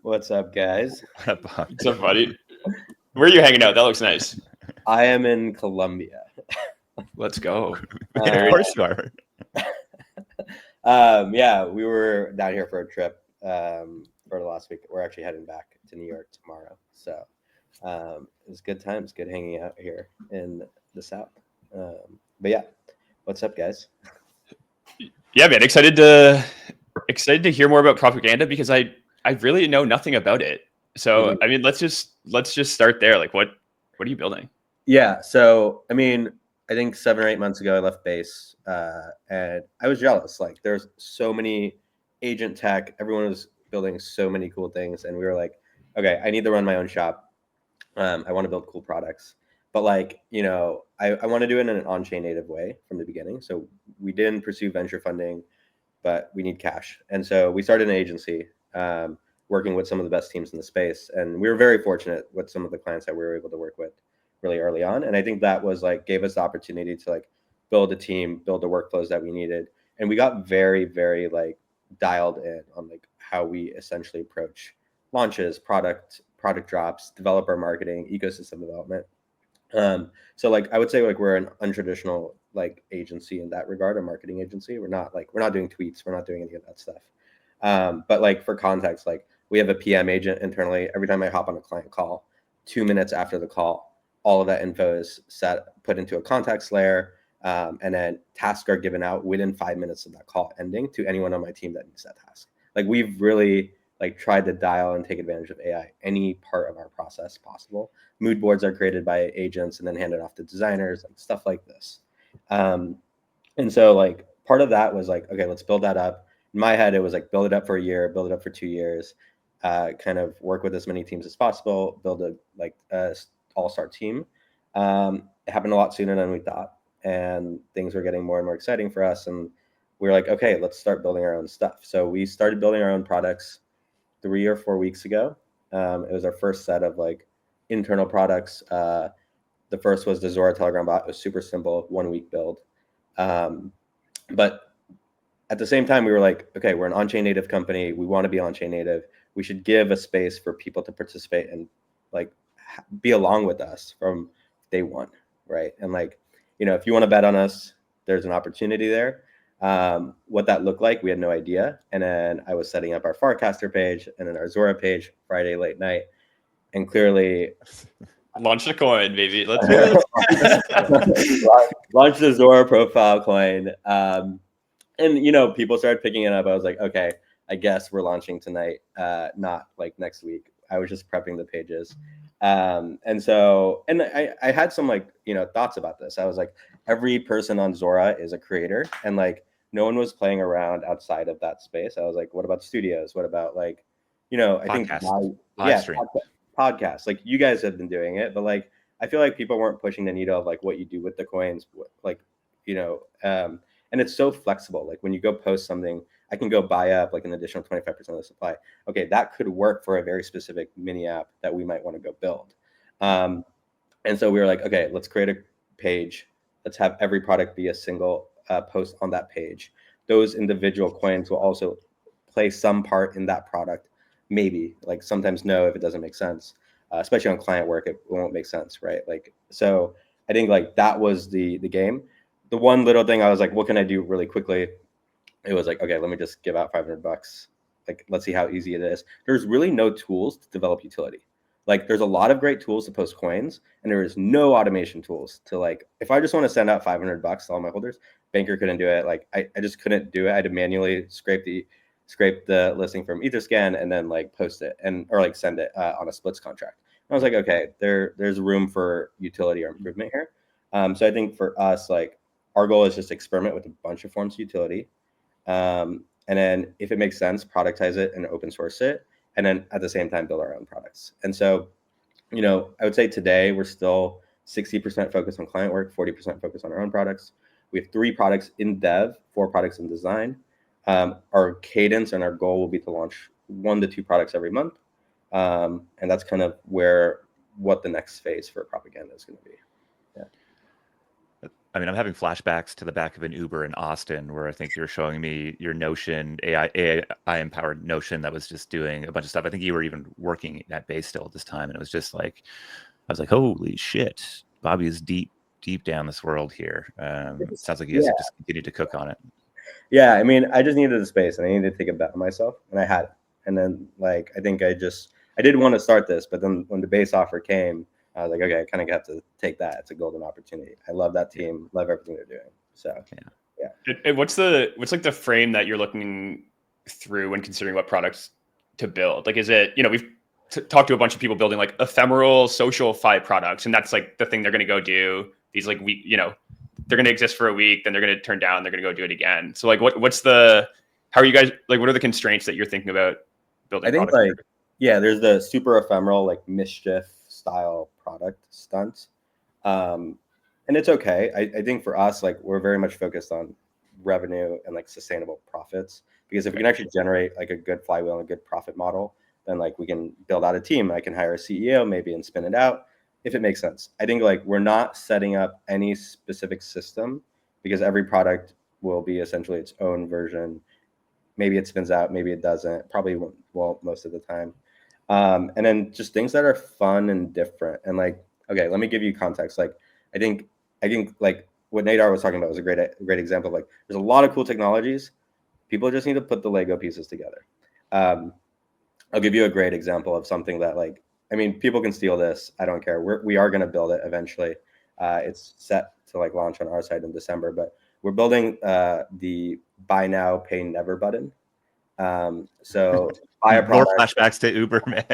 What's up, guys? What's up, buddy? Where are you hanging out? That looks nice. I am in Colombia. Let's go. Of course you are. Yeah, we were down here for a trip for the last week. We're actually heading back to New York tomorrow. So it was good times, good hanging out here in the South. But yeah, what's up, guys? Yeah, man, excited to hear more about propaganda because I really know nothing about it. So I mean, let's just start there. Like, what are you building? Yeah, so I mean, I think 7 or 8 months ago I left base, and I was jealous. Like, there's so many agent tech, everyone was building so many cool things, and we were like, okay, I need to run my own shop. I want to build cool products, but like, I want to do it in an on-chain native way from the beginning. So we didn't pursue venture funding, but we need cash, and so we started an agency, working with some of the best teams in the space, and we were very fortunate with some of the clients that we were able to work with really early on. And I think that was like gave us the opportunity to like build a team, build the workflows that we needed. And we got very, very like dialed in on like how we essentially approach launches, product drops, developer marketing, ecosystem development. So like I would say like we're an untraditional like agency in that regard, a marketing agency. We're not doing tweets, we're not doing any of that stuff. But like for context, like we have a PM agent internally. Every time I hop on a client call, 2 minutes after the call, all of that info is put into a context layer, and then tasks are given out within 5 minutes of that call ending to anyone on my team that needs that task. Like we've really like tried to dial and take advantage of AI any part of our process possible. Mood boards are created by agents and then handed off to designers, like stuff like this. And so like part of that was like, okay, let's build that up. In my head, it was like build it up for a year, build it up for 2 years, kind of work with as many teams as possible, build a all-star team. It happened a lot sooner than we thought, and things were getting more and more exciting for us. And we were like, okay, let's start building our own stuff. So we started building our own products 3 or 4 weeks ago. It was our first set of like internal products. The first was the Zora Telegram bot. It was super simple, 1 week build. But at the same time, we were like, okay, we're an on-chain native company. We want to be on-chain native. We should give a space for people to participate and like be along with us from day one, right? And like, if you want to bet on us, there's an opportunity there. What that looked like, we had no idea. And then I was setting up our Farcaster page and then our Zora page Friday late night, and clearly launch the coin, baby. Let's launch the Zora profile coin. And people started picking it up. I was like, okay, I guess we're launching tonight, not like next week. I was just prepping the pages. And I had some like, thoughts about this. I was like, every person on Zora is a creator, and like no one was playing around outside of that space. I was like, what about studios? What about like, I think live stream. Podcasts. Like you guys have been doing it, but like I feel like people weren't pushing the needle of like what you do with the coins, like, and it's so flexible. Like when you go post something, I can go buy up like an additional 25% of the supply. Okay, that could work for a very specific mini app that we might want to go build. And so we were like, okay, let's create a page. Let's have every product be a single post on that page. Those individual coins will also play some part in that product. Maybe, like sometimes no, if it doesn't make sense, especially on client work, it won't make sense, right? Like, so I think like that was the game. The one little thing I was like, what can I do really quickly? It was like, okay, let me just give out $500. Like, let's see how easy it is. There's really no tools to develop utility. Like, there's a lot of great tools to post coins, and there is no automation tools to like, if I just want to send out $500 to all my holders, Banker couldn't do it. Like, I just couldn't do it. I had to manually scrape the listing from Etherscan and then like post it or like send it on a splits contract. And I was like, okay, there's room for utility or improvement here. So I think for us, like our goal is just experiment with a bunch of forms of utility. And then if it makes sense, productize it and open source it. And then at the same time, build our own products. And so, I would say today we're still 60% focused on client work, 40% focused on our own products. We have 3 products in dev, 4 products in design. Our cadence and our goal will be to launch 1 to 2 products every month. And that's kind of what the next phase for propaganda is going to be. Yeah. I mean, I'm having flashbacks to the back of an Uber in Austin, where I think you're showing me your Notion AI empowered Notion that was just doing a bunch of stuff. I think you were even working at Base still at this time, and it was just like, I was like, holy shit, Bobby is deep down this world here. It sounds like you guys have just continued to cook on it. Yeah, I mean, I just needed a space, and I needed to take a bet on myself, and I had it. And then, like, I think I did want to start this, but then when the base offer came, I was like, okay, I kind of got to take that. It's a golden opportunity. I love that team, love everything they're doing. So, yeah. And what's like the frame that you're looking through when considering what products to build? Like, is it, we've talked to a bunch of people building like ephemeral social-fi products, and that's like the thing they're going to go do. These like they're going to exist for a week, then they're going to turn down, they're going to go do it again. So like, how are you guys, like, what are the constraints that you're thinking about building? I think there's the super ephemeral, like mischief style product stunts. And it's okay. I think for us, like, we're very much focused on revenue and like sustainable profits, because if we can actually generate like a good flywheel and a good profit model, then like we can build out a team. I can hire a CEO maybe and spin it out if it makes sense. I think like we're not setting up any specific system, because every product will be essentially its own version. Maybe it spins out, maybe it doesn't, probably won't most of the time. And then just things that are fun and different. And like, okay, let me give you context. Like, I think like what Nadar was talking about was a great example of like, there's a lot of cool technologies. People just need to put the Lego pieces together. I'll give you a great example of something that, like, I mean, people can steal this. I don't care. We are going to build it eventually. It's set to like launch on our side in December, but we're building the buy now, pay never button. So buy a product. More flashbacks to Uber, man.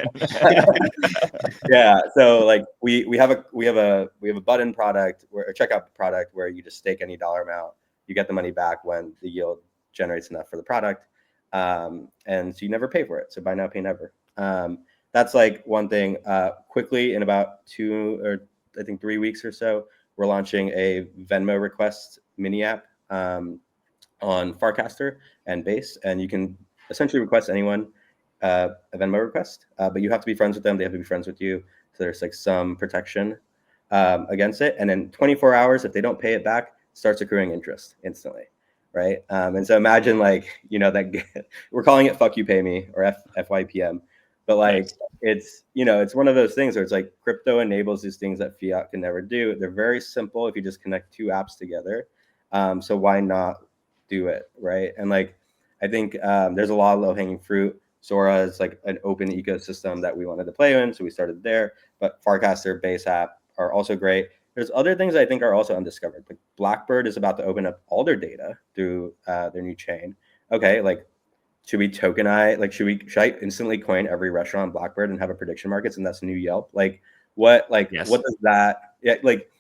Yeah. So like we have a button product, or a checkout product, where you just stake any dollar amount, you get the money back when the yield generates enough for the product, and so you never pay for it. So buy now, pay never. That's like one thing. Quickly, in about 2 or I think 3 weeks or so, we're launching a Venmo request mini app on Farcaster and Base, and you can essentially request anyone a Venmo request, but you have to be friends with them. They have to be friends with you. So there's like some protection against it. And then 24 hours, if they don't pay it back, it starts accruing interest instantly, right? And so imagine like, that we're calling it "fuck you, pay me" or FYPM, but like it's one of those things where it's like crypto enables these things that fiat can never do. They're very simple if you just connect two apps together. So why not do it, right? And like, I think there's a lot of low-hanging fruit. Zora is like an open ecosystem that we wanted to play in, so we started there. But Farcaster, Base app are also great. There's other things I think are also undiscovered. Like Blackbird is about to open up all their data through their new chain. Okay, like, should we tokenize? Like, should I instantly coin every restaurant on Blackbird and have a prediction markets, and that's new Yelp? Like, what? Like, yes. What does that? Yeah, like,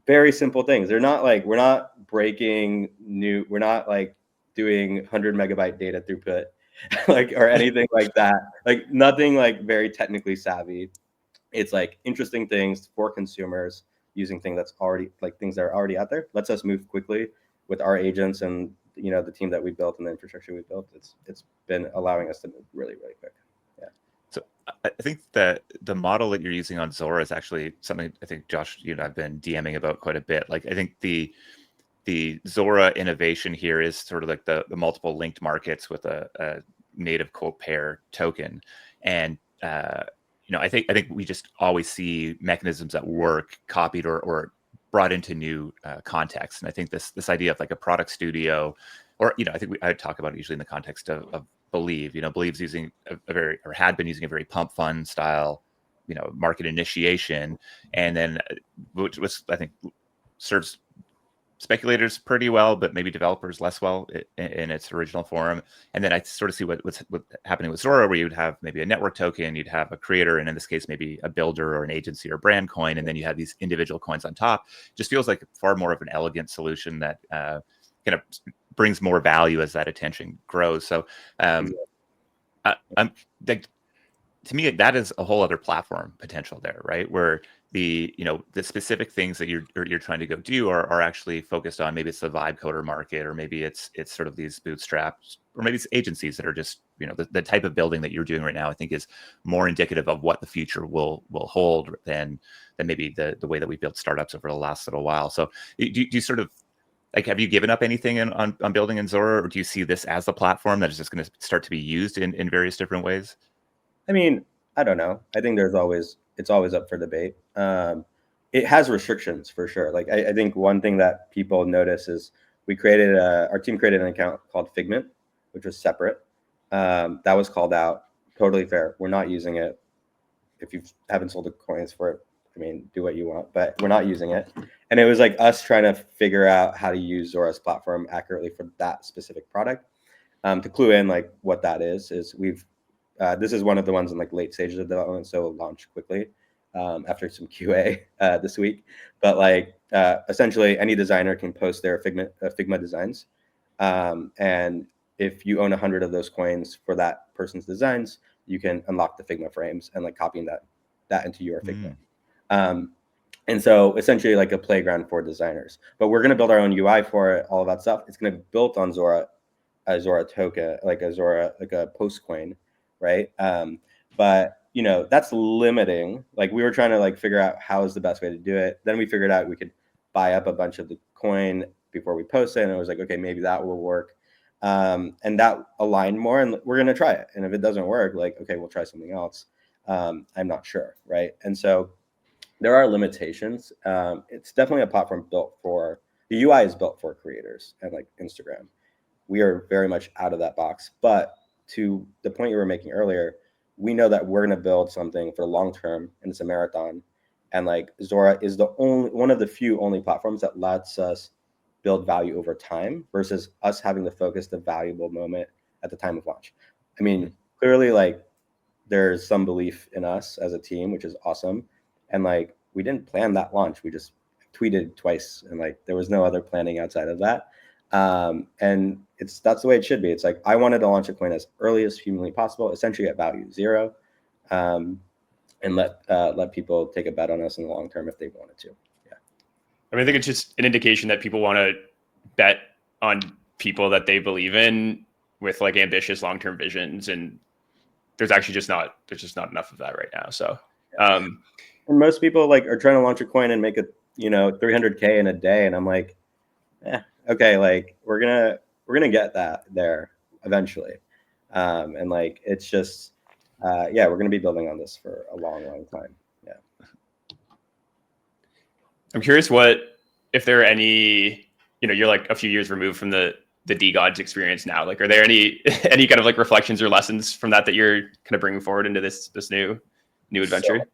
very simple things. They're not like, we're not breaking new. We're not like doing 100 megabyte data throughput, like, or anything like that. Like, nothing like very technically savvy. It's like interesting things for consumers using things that are already out there. Lets us move quickly with our agents and the team that we built and the infrastructure we built. It's been allowing us to move really, really quick. Yeah. So I think that the model that you're using on Zora is actually something I think Josh, I've been DMing about quite a bit. Like, I think the Zora innovation here is sort of like the multiple linked markets with a native quote pair token. And I think we just always see mechanisms that work copied or brought into new contexts. And I think this idea of like a product studio, or I think I talk about it usually in the context of Believe. Believe's using had been using a very pump fund style, market initiation, and then which was, I think, serves speculators pretty well, but maybe developers less well in its original form. And then I sort of see what's happening with Zora, where you'd have maybe a network token, you'd have a creator, and in this case, maybe a builder or an agency or brand coin, and then you have these individual coins on top. Just feels like far more of an elegant solution that kind of brings more value as that attention grows. So I'm like, to me, that is a whole other platform potential there, right? Where the specific things that you're trying to go do are actually focused on. Maybe it's the vibe coder market, or maybe it's sort of these bootstraps, or maybe it's agencies that are just the type of building that you're doing right now, I think is more indicative of what the future will hold than maybe the way that we built startups over the last little while. So do you sort of, like, have you given up anything on building in Zora, or do you see this as the platform that is just going to start to be used in various different ways? I mean, I don't know. I think it's always up for debate. It has restrictions for sure. Like I think one thing that people notice is our team created an account called Figment, which was separate. That was called out. Totally fair. We're not using it. If you haven't sold the coins for it, I mean, do what you want, but we're not using it. And it was like us trying to figure out how to use Zora's platform accurately for that specific product. To clue in like what that is this is one of the ones in like late stages of development, so it'll launch quickly after some QA this week. But like essentially, any designer can post their Figma designs, and if you own 100 of those coins for that person's designs, you can unlock the Figma frames and like copying that into your Figma. And so essentially like a playground for designers. But we're going to build our own UI for it, all of that stuff. It's going to be built on Zora, a Zora token, like a post coin, right? But that's limiting. Like we were trying to like figure out how is the best way to do it. Then we figured out we could buy up a bunch of the coin before we post it, and it was like, okay, maybe that will work. And that aligned more, and we're gonna try it. And if it doesn't work, like, okay, we'll try something else. I'm not sure, right? And so there are limitations. It's definitely a platform built for the UI is built for creators and like Instagram. We are very much out of that box. But to the point you were making earlier, we know that we're going to build something for the long term, and it's a marathon. And like Zora is one of the few only platforms that lets us build value over time versus us having to focus the valuable moment at the time of launch. I mean, clearly, like there's some belief in us as a team, which is awesome. And like we didn't plan that launch. We just tweeted twice, and like there was no other planning outside of that. And that's the way it should be. It's like I wanted to launch a coin as early as humanly possible, essentially at value 0, and let people take a bet on us in the long term if they wanted to. Yeah. I mean, I think it's just an indication that people want to bet on people that they believe in with like ambitious long-term visions, and there's just not enough of that right now. So, and most people like are trying to launch a coin and make 300K in a day, and I'm like, okay, like we're gonna get that there eventually, and like it's just we're gonna be building on this for a long time. Yeah. I'm curious if there are any, you're like a few years removed from the DeGods experience now. Like, are there any kind of like reflections or lessons from that you're kind of bringing forward into this new adventure?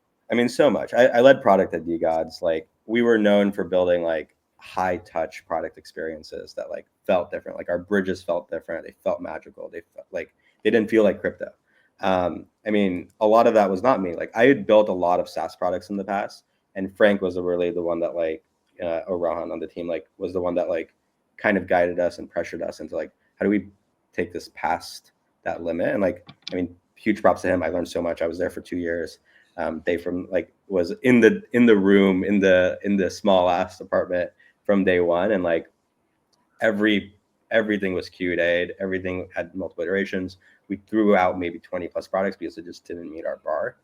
So much. I led product at DeGods. Like we were known for building like high touch product experiences that like felt different. Like our bridges felt different. They felt magical. They felt like they didn't feel like crypto. A lot of that was not me. Like I had built a lot of SaaS products in the past, and Frank was really the one that like, or Rohan on the team, like was the one that like kind of guided us and pressured us into like, how do we take this past that limit? And like, huge props to him. I learned so much. I was there for 2 years. Dave was in the room in the small ass apartment from day one, and like everything was Q&A'd, everything had multiple iterations. We threw out maybe 20 plus products because it just didn't meet our bar.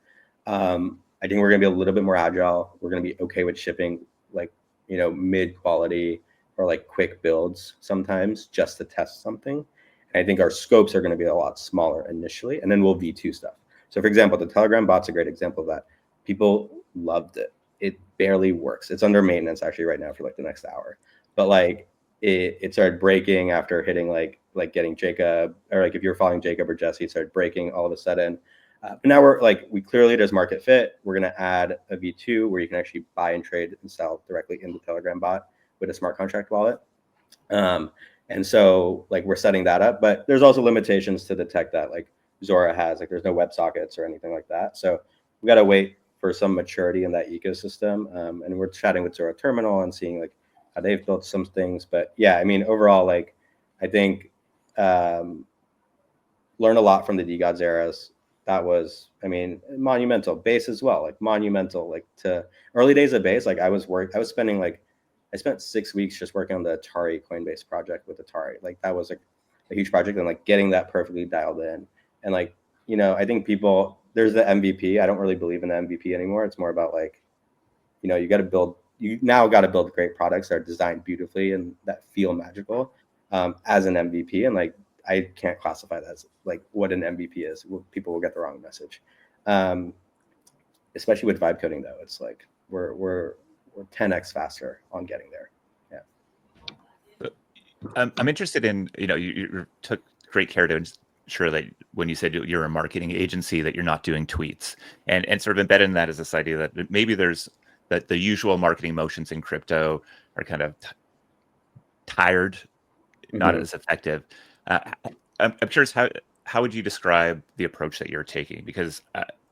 I think we're gonna be a little bit more agile. We're gonna be okay with shipping like mid quality or like quick builds sometimes just to test something. And I think our scopes are going to be a lot smaller initially, and then we'll V2 stuff. So for example, the Telegram bot's a great example of that. People loved it. It barely works. It's under maintenance actually right now for like the next hour. But like it started breaking after hitting like getting Jacob, or like if you're following Jacob or Jesse, it started breaking all of a sudden. But now there's market fit. We're going to add a V2 where you can actually buy and trade and sell directly in the Telegram bot with a smart contract wallet. And so like we're setting that up, but there's also limitations to the tech that like Zora has. Like there's no WebSockets or anything like that. So we got to wait for some maturity in that ecosystem. And we're chatting with Zora Terminal and seeing like how they've built some things. But yeah, overall, like I think learn a lot from the DeGods eras. That was, monumental. Base as well, like monumental. Like to early days of Base, like I spent 6 weeks just working on the Atari Coinbase project with Atari. Like that was a huge project, and like getting that perfectly dialed in And like, you know, I think there's the MVP. I don't really believe in the MVP anymore. It's more about like, you know, you now got to build great products that are designed beautifully and that feel magical as an MVP. And like, I can't classify that as like what an MVP is. People will get the wrong message. Especially with vibe coding though. It's like, we're 10x faster on getting there. I'm interested in, you know, you took great care to ensure that when you said you're a marketing agency, that you're not doing tweets, and sort of embedded in that is this idea that maybe there's that the usual marketing motions in crypto are kind of tired, not as effective. I'm curious, how would you describe the approach that you're taking? Because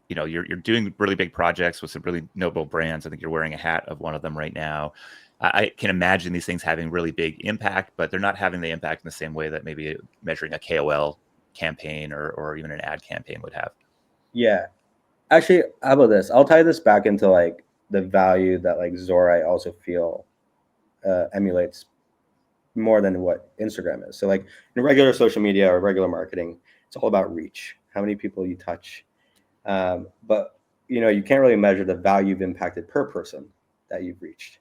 you know, you're doing really big projects with some really notable brands. I think you're wearing a hat of one of them right now. I can imagine these things having really big impact, but they're not having the impact in the same way that maybe measuring a KOL campaign or even an ad campaign would have. Yeah. Actually, how about this? I'll tie this back into like the value that like Zora I also feel emulates more than what Instagram is. So like in regular social media or regular marketing, it's all about reach, how many people you touch. But you know, you can't really measure the value you've impacted per person that you've reached,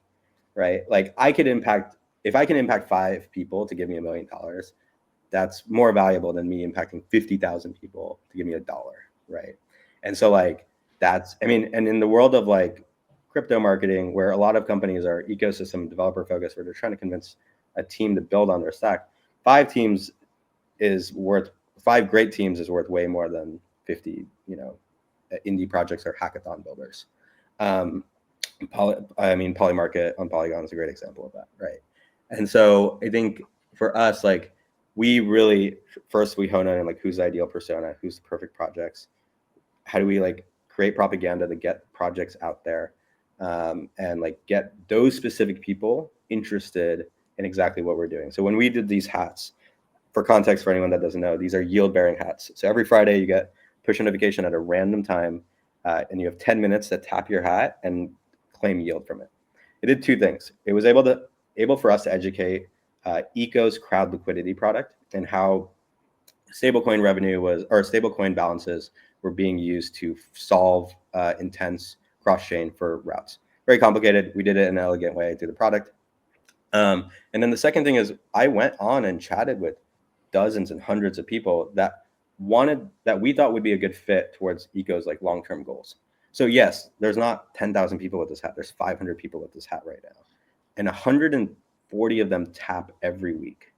right? Like if I can impact 5 people to give me $1 million, that's more valuable than me impacting 50,000 people to give me $1, right? And so like I mean, and in the world of like crypto marketing, where a lot of companies are ecosystem developer focused, where they're trying to convince a team to build on their stack, 5 great teams is worth way more than 50, you know, indie projects or hackathon builders. Polymarket on Polygon is a great example of that, right? And so I think for us, like we really first we hone in on like who's the ideal persona, who's the perfect projects, how do we like create propaganda to get projects out there, and like get those specific people interested in exactly what we're doing. So when we did these hats, for context for anyone that doesn't know, these are yield bearing hats. So every Friday you get push notification at a random time, and you have 10 minutes to tap your hat and claim yield from it. It did 2 things. It was able for us to educate Eco's crowd liquidity product and how stablecoin balances were being used to solve intense cross-chain for routes. Very complicated. We did it in an elegant way through the product. And then the second thing is I went on and chatted with dozens and hundreds of people that we thought would be a good fit towards Eco's like long-term goals. So yes, there's not 10,000 people with this hat. There's 500 people with this hat right now, and 140 of them tap every week,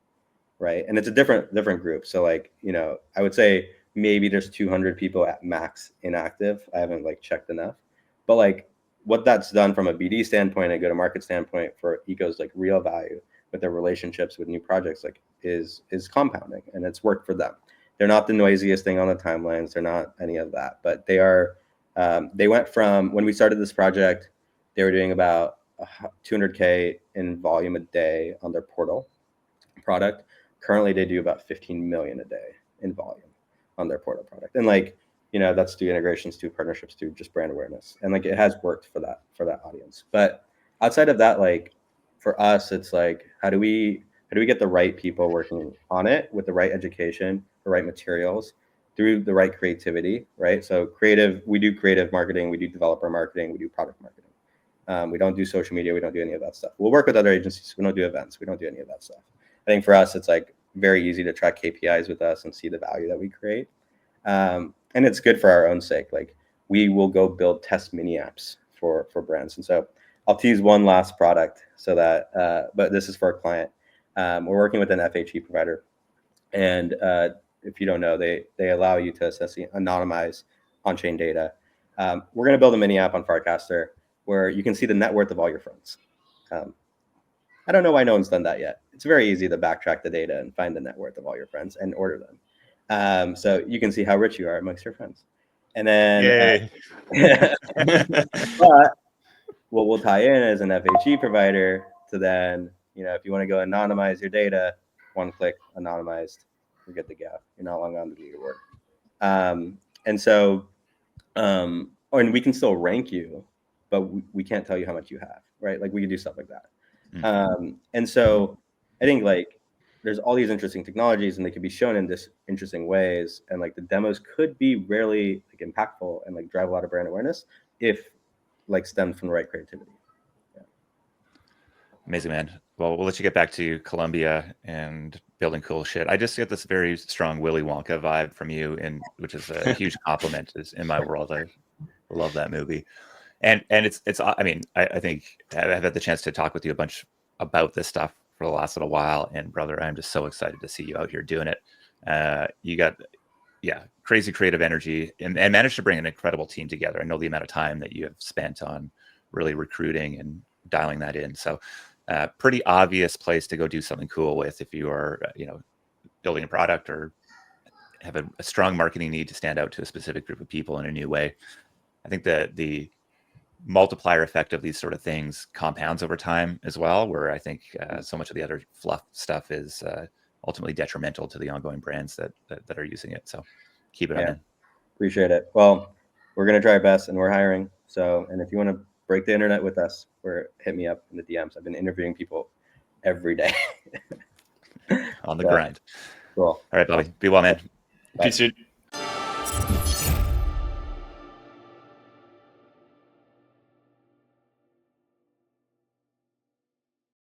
right? And it's a different group. So like, you know, I would say maybe there's 200 people at max inactive. I haven't like checked enough, but like what that's done from a BD standpoint, a go-to-market standpoint for Eco's like real value with their relationships with new projects, like is compounding, and it's worked for them. They're not the noisiest thing on the timelines. They're not any of that, but they are. They went from when we started this project, they were doing about 200K in volume a day on their portal product. Currently, they do about 15 million a day in volume on their portal product, and like, you know, that's through integrations, through partnerships, through just brand awareness, and like it has worked for that audience. But outside of that, like for us, it's like how do we get the right people working on it with the right education, the right materials, through the right creativity, right? So we do creative marketing, we do developer marketing, we do product marketing. We don't do social media, we don't do any of that stuff. We'll work with other agencies, we don't do events, we don't do any of that stuff. I think for us, it's like very easy to track KPIs with us and see the value that we create. And it's good for our own sake. Like we will go build test mini apps for brands. And so I'll tease one last product so that, but this is for a client. We're working with an FHE provider, and if you don't know, they allow you to essentially anonymize on-chain data. We're going to build a mini app on Farcaster where you can see the net worth of all your friends. I don't know why no one's done that yet. It's very easy to backtrack the data and find the net worth of all your friends and order them. So you can see how rich you are amongst your friends. And then, but what we'll tie in as an FHE provider to then, you know, if you want to go anonymize your data, one click anonymized, you're good to go. You're not long on to do your work. And so, and we can still rank you, but we can't tell you how much you have, right? Like we can do stuff like that. And so I think like there's all these interesting technologies, and they could be shown in this interesting ways, and like the demos could be really like impactful and like drive a lot of brand awareness if like stemmed from the right creativity. Amazing, man. Well, we'll let you get back to Columbia and building cool shit. I just get this very strong Willy Wonka vibe from you, and which is a huge compliment in my world. I love that movie. And it's I mean, I think I've had the chance to talk with you a bunch about this stuff for the last little while, and brother, I'm just so excited to see you out here doing it. You got crazy creative energy, and managed to bring an incredible team together. I know the amount of time that you have spent on really recruiting and dialing that in. So pretty obvious place to go do something cool with if you are building a product or have a strong marketing need to stand out to a specific group of people in a new way. I think that the multiplier effect of these sort of things compounds over time as well, where I think so much of the other fluff stuff is ultimately detrimental to the ongoing brands that are using it. So keep it on in. Appreciate it. Well, we're going to try our best, and we're hiring. So, and if you want to break the internet with us, hit me up in the DMs. I've been interviewing people every day. On the grind. Cool. All right, Bobby. Be well, man. Peace, dude.